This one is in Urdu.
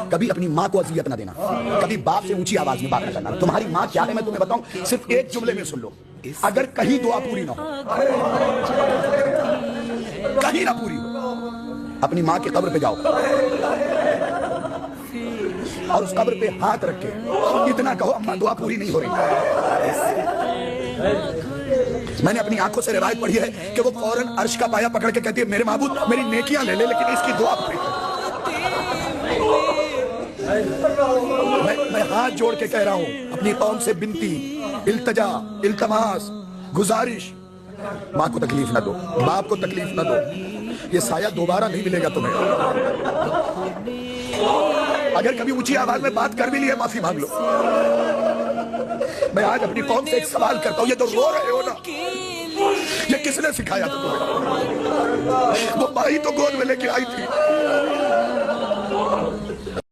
کبھی اپنی ماں کو اذیت نہ دینا، کبھی باپ سے اونچی آواز میں بات نہ کرنا۔ تمہاری ماں کیا ہے میں تمہیں بتاؤں، صرف ایک جملے میں سن لو، اگر کہیں دعا پوری نہ ہو، کہیں نہ پوری ہو، اپنی ماں کی قبر پہ جاؤ اور اس قبر پہ ہاتھ رکھ کے اتنا کہو، اماں دعا پوری نہیں ہو رہی۔ میں نے اپنی آنکھوں سے روایت پڑھی ہے کہ وہ فوراً عرش کا پایا پکڑ کے کہتی ہے میرے معبود میری نیکیاں لے لے لیکن اس کی دعا پوری کر۔ میں ہاتھ جوڑ کے کہہ رہا ہوں، اپنی قوم سے بنتی، التجا، التماس، گزارش، ماں کو تکلیف نہ دو، باپ کو تکلیف نہ دو، یہ سایہ دوبارہ نہیں ملے گا تمہیں۔ اگر کبھی اونچی آواز میں بات کر بھی لی ہے معافی مانگ لو۔ میں آج اپنی قوم سے ایک سوال کرتا ہوں، یہ جو رو رہے ہو نا، یہ کس نے سکھایا تھا تمہیں؟ وہ ماں ہی تو گود میں لے کے آئی تھی۔